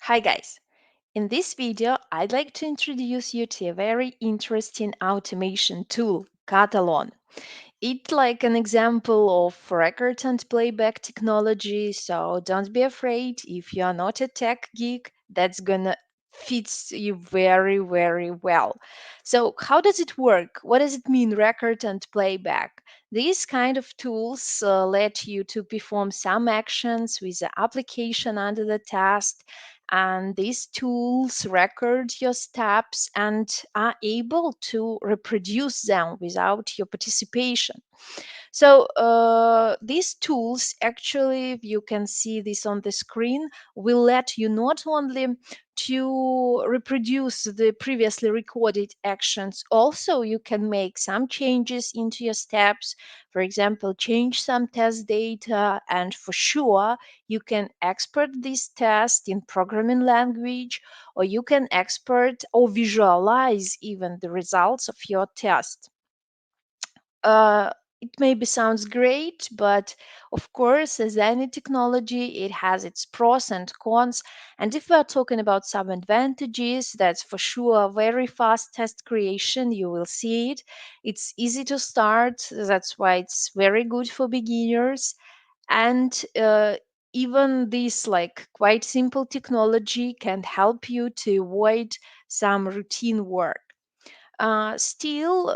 Hi guys. In this video, I'd like to introduce you to a very interesting automation tool, Katalon. It's like an example of record and playback technology, so don't be afraid if you are not a tech geek, that's gonna fits you very, very well. So, how does it work? What does it mean, record and playback? These kind of tools let you to perform some actions with the application under the task, and these tools record your steps and are able to reproduce them without your participation. So these tools, actually, you can see this on the screen, will let you not only to reproduce the previously recorded actions, also you can make some changes into your steps. For example, change some test data, and for sure, you can export this test in programming language, or you can export or visualize even the results of your test. uh, it maybe sounds great, but of course, as any technology, it has its pros and cons. And if we are talking about some advantages, that's for sure very fast test creation. You will see it. It's easy to start. That's why it's very good for beginners. And even this like quite simple technology can help you to avoid some routine work. Still,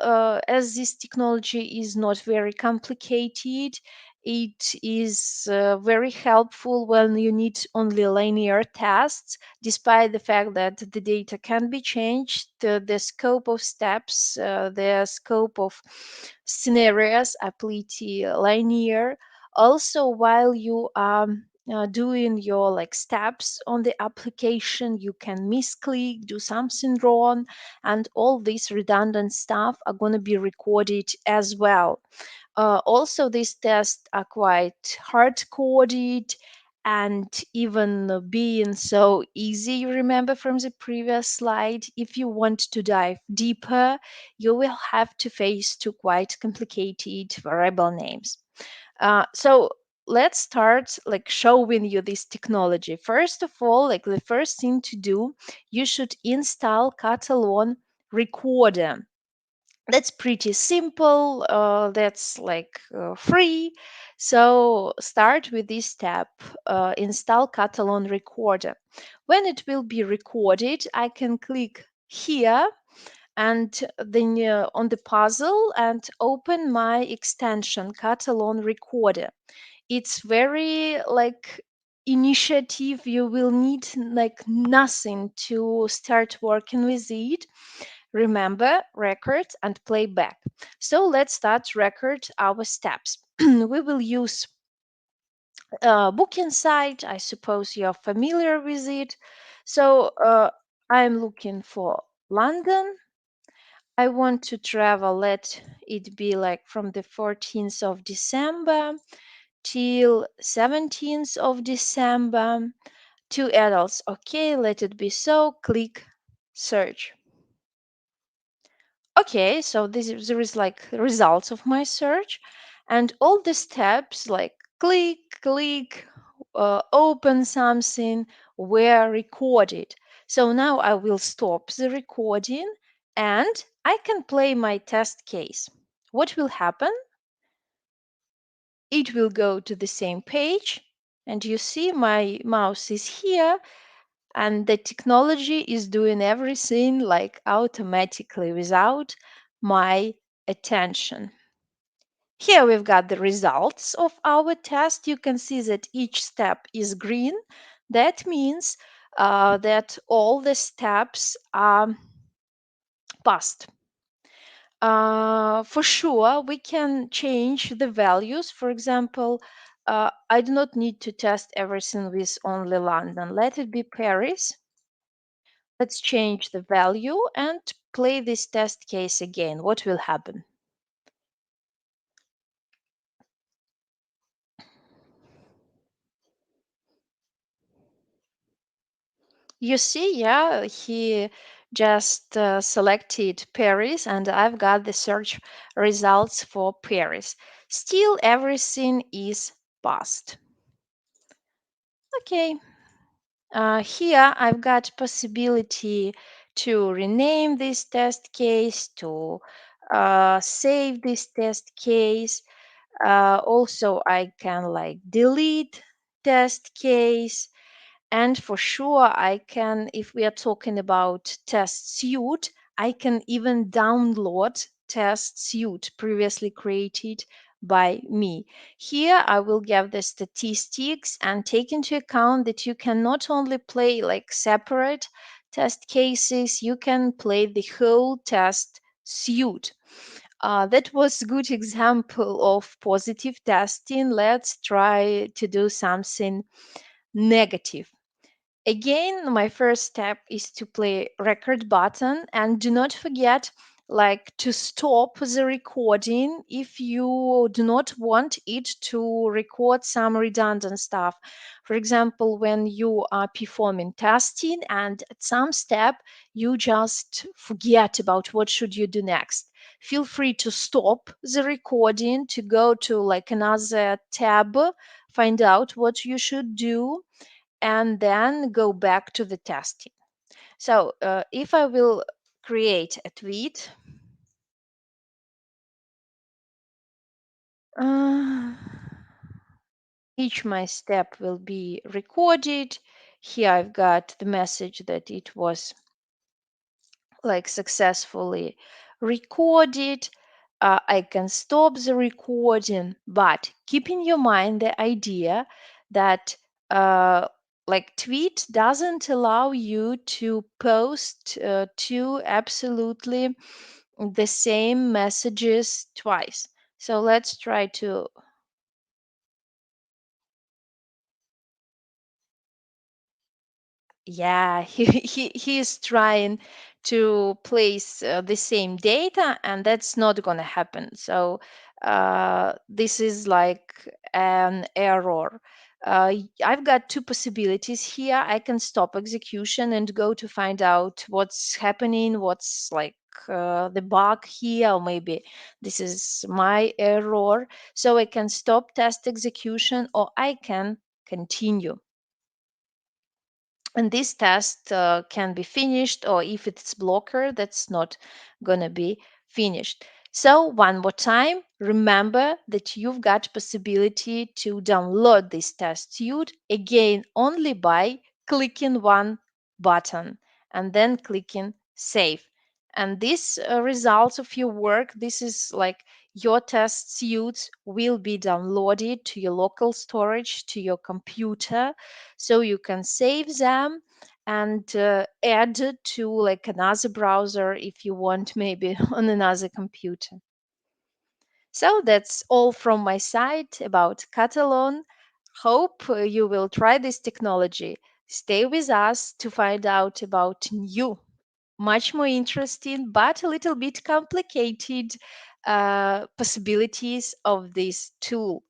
as this technology is not very complicated, it is very helpful when you need only linear tests, despite the fact that the data can be changed, the scope of steps, the scope of scenarios are pretty linear. Also, while you are doing your like steps on the application, you can misclick, do something wrong, and all this redundant stuff are going to be recorded as well. Also, these tests are quite hard coded, and even being so easy, you remember from the previous slide, if you want to dive deeper, you will have to face two quite complicated variable names. So let's start like showing you this technology. First of all, like the first thing to do, you should install Katalon Recorder. That's pretty simple. That's like free. So start with this step. Install Katalon Recorder. When it will be recorded, I can click here and then on the puzzle and open my extension Katalon Recorder. It's very like initiative. You will need like nothing to start working with it. Remember, record and playback. So let's start record our steps. We will use booking site. I suppose you're familiar with it. So I'm looking for London. I want to travel. Let it be like from the 14th of December till 17th of December. Two adults. Okay, let it be so. Click search. Okay, so there is like results of my search, and all the steps like click, open something were recorded. So now I will stop the recording and I can play my test case. What will happen? It will go to the same page, and you see my mouse is here, and the technology is doing everything like automatically without my attention. Here we've got the results of our test. You can see that each step is green. That means that all the steps are passed. For sure, we can change the values. For example, I do not need to test everything with only London. Let it be Paris. Let's change the value and play this test case again. What will happen? You see, yeah, he just selected Paris, and I've got the search results for Paris. Still, everything is passed. Okay, Here I've got possibility to rename this test case, to save this test case. Also, I can like delete test case. And for sure, I can, if we are talking about test suite, I can even download test suite previously created by me. Here, I will give the statistics and take into account that you can not only play like separate test cases, you can play the whole test suite. That was a good example of positive testing. Let's try to do something negative. Again, my first step is to play record button and do not forget like to stop the recording if you do not want it to record some redundant stuff. For example, when you are performing testing and at some step you just forget about what should you do next. Feel free to stop the recording, to go to like another tab, find out what you should do, and then go back to the testing. So if I will create a tweet, uh, each my step will be recorded. Here I've got the message that it was like successfully recorded. I can stop the recording, but keep in your mind the idea that like tweet doesn't allow you to post two absolutely the same messages twice. So let's try to. Yeah, he is trying to place the same data, and that's not going to happen. So this is like an error. I've got two possibilities here. I can stop execution and go to find out what's happening, what's like the bug here, or maybe this is my error. So I can stop test execution, or I can continue, and this test can be finished, or if it's blocker, that's not going to be finished. So one more time, remember that you've got possibility to download this test suite again only by clicking one button and then clicking save. And this results of your work, this is like your test suites will be downloaded to your local storage, to your computer, so you can save them and add to like another browser if you want, maybe on another computer. So that's all from my side about Catalan. Hope you will try this technology. Stay with us to find out about new, much more interesting but a little bit complicated possibilities of this tool.